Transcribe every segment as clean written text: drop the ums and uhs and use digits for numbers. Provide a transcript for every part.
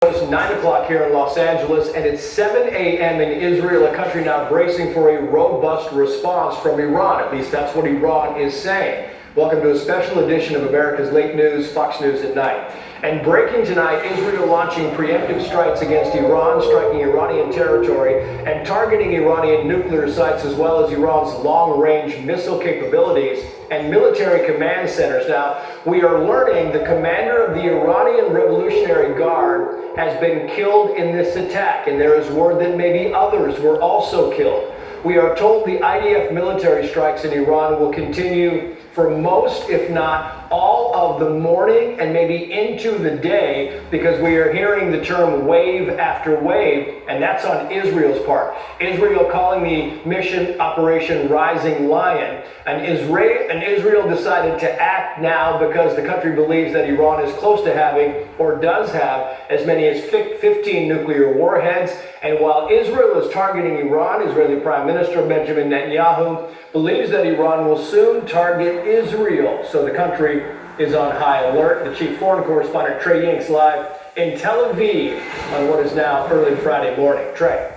It's 9 o'clock here in Los Angeles, and it's 7 a.m. in Israel, a country now bracing for a robust response from Iran. At least that's what Iran is saying. Welcome to a special edition of America's Late News, Fox News at Night. And breaking tonight, Israel launching preemptive strikes against Iran, striking Iranian territory and targeting Iranian nuclear sites, as well as Iran's long-range missile capabilities and military command centers. Now, we are learning the commander of the Iranian Revolutionary Guard has been killed in this attack, and there is word that maybe others were also killed. We are told the IDF military strikes in Iran will continue for most, if not all, of the morning and maybe into the day, because we are hearing the term wave after wave, and that's on Israel's part. Israel calling the mission Operation Rising Lion, and Israel decided to act now because the country believes that Iran is close to having, or does have, as many as 15 nuclear warheads. And while Israel is targeting Iran, Israeli Prime Minister Benjamin Netanyahu believes that Iran will soon target Israel. So the country is on high alert. The chief foreign correspondent, Trey Ying's live in Tel Aviv on what is now early Friday morning. Trey.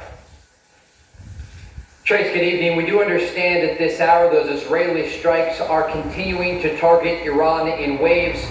Trace, good evening. We do understand at this hour those Israeli strikes are continuing to target Iran in waves.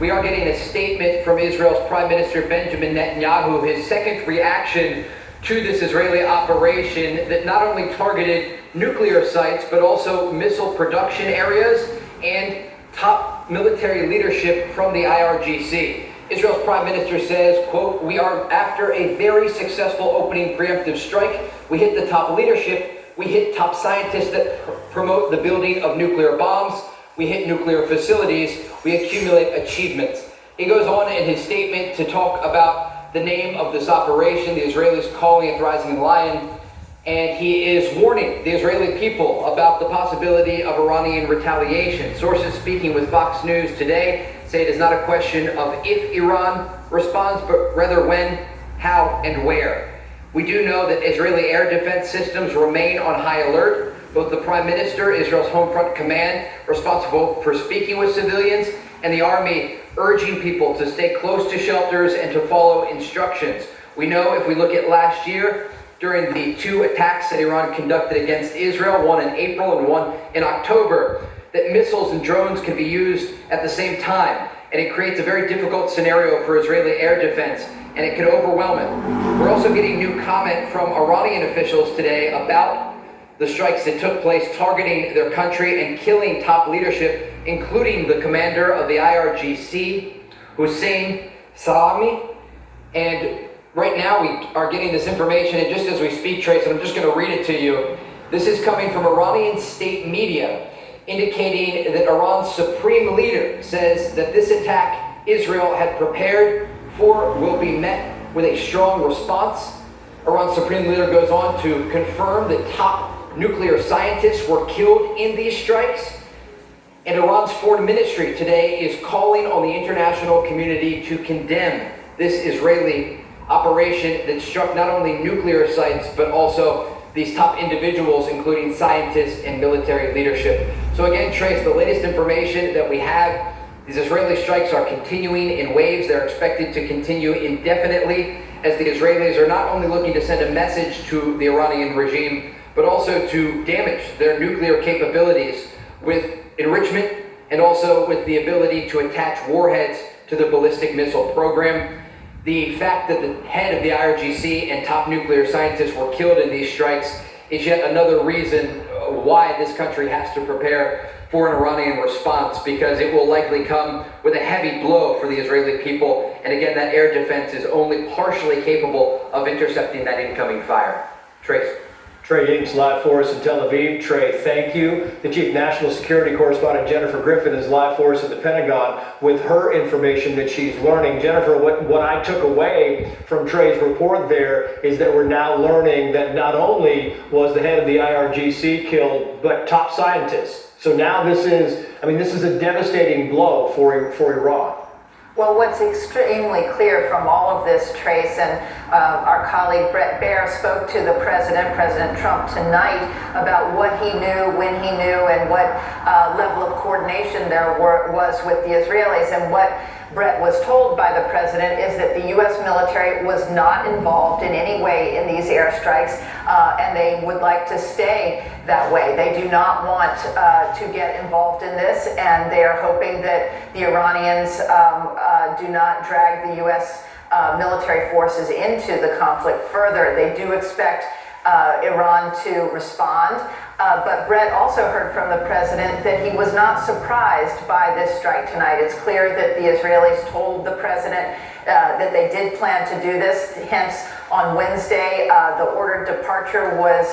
We are getting a statement from Israel's Prime Minister Benjamin Netanyahu, his second reaction to this Israeli operation that not only targeted nuclear sites, but also missile production areas and top military leadership from the IRGC. Israel's Prime Minister says, quote, "We are after a very successful opening preemptive strike. We hit the top leadership. We hit top scientists that promote the building of nuclear bombs. We hit nuclear facilities. We accumulate achievements." He goes on in his statement to talk about the name of this operation, the Israelis calling it Rising Lion, and he is warning the Israeli people about the possibility of Iranian retaliation. Sources speaking with Fox News today say it is not a question of if Iran responds, but rather when, how, and where. We do know that Israeli air defense systems remain on high alert. Both the Prime Minister, Israel's Home Front Command, responsible for speaking with civilians, and the army urging people to stay close to shelters and to follow instructions. We know if we look at last year, during the two attacks that Iran conducted against Israel, one in April and one in October, that missiles and drones can be used at the same time. And it creates a very difficult scenario for Israeli air defense, and it can overwhelm it. We're also getting new comment from Iranian officials today about the strikes that took place targeting their country and killing top leadership, including the commander of the IRGC, Hussein Salami. And right now we are getting this information, and just as we speak, Trace, and I'm just going to read it to you. This is coming from Iranian state media, indicating that Iran's supreme leader says that this attack Israel had prepared for will be met with a strong response. Iran's supreme leader goes on to confirm that top nuclear scientists were killed in these strikes. And Iran's foreign ministry today is calling on the international community to condemn this Israeli operation that struck not only nuclear sites, but also these top individuals, including scientists and military leadership. So again, Trace, the latest information that we have, these Israeli strikes are continuing in waves. They're expected to continue indefinitely, as the Israelis are not only looking to send a message to the Iranian regime, but also to damage their nuclear capabilities with enrichment and also with the ability to attach warheads to the ballistic missile program. The fact that the head of the IRGC and top nuclear scientists were killed in these strikes is yet another reason why this country has to prepare for an Iranian response, because it will likely come with a heavy blow for the Israeli people. And again, that air defense is only partially capable of intercepting that incoming fire. Trace. Trey Ying's live for us in Tel Aviv. Trey, thank you. The Chief National Security Correspondent Jennifer Griffin is live for us at the Pentagon with her information that she's learning. Jennifer, what I took away from Trey's report there is that we're now learning that not only was the head of the IRGC killed, but top scientists. So now this is a devastating blow for Iran. Well, what's extremely clear from all of this, Trace, and our colleague Brett Baer spoke to the President Trump tonight about what he knew, when he knew, and what level of coordination there was with the Israelis. And what Brett was told by the president is that the U.S. military was not involved in any way in these airstrikes, and they would like to stay that way. They do not want to get involved in this, and they are hoping that the Iranians do not drag the U.S. Military forces into the conflict further. They do expect Iran to respond. But Brett also heard from the president that he was not surprised by this strike tonight. It's clear that the Israelis told the president that they did plan to do this. Hence, on Wednesday, the ordered departure was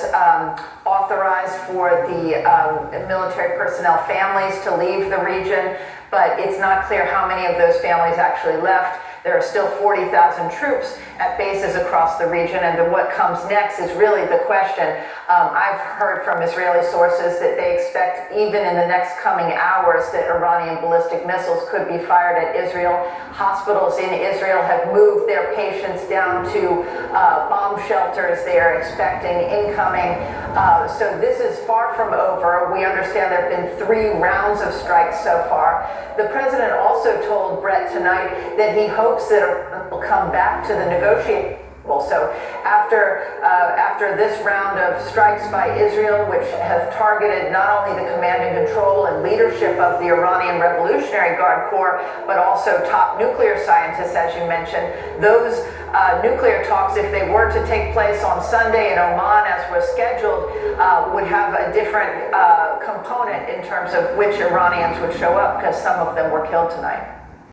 authorized for the military personnel families to leave the region, but it's not clear how many of those families actually left. There are still 40,000 troops at bases across the region, and then what comes next is really the question. I've heard from Israeli sources that they expect, even in the next coming hours, that Iranian ballistic missiles could be fired at Israel. Hospitals in Israel have moved their patients down to bomb shelters. They are expecting incoming. So this is far from over. We understand there have been 3 rounds of strikes so far. The president also told Brett tonight that he hopes that it will come back to the negotiating table. So after this round of strikes by Israel, which have targeted not only the command and control and leadership of the Iranian Revolutionary Guard Corps, but also top nuclear scientists, as you mentioned, those nuclear talks, if they were to take place on Sunday in Oman as was scheduled, would have a different component in terms of which Iranians would show up, because some of them were killed tonight.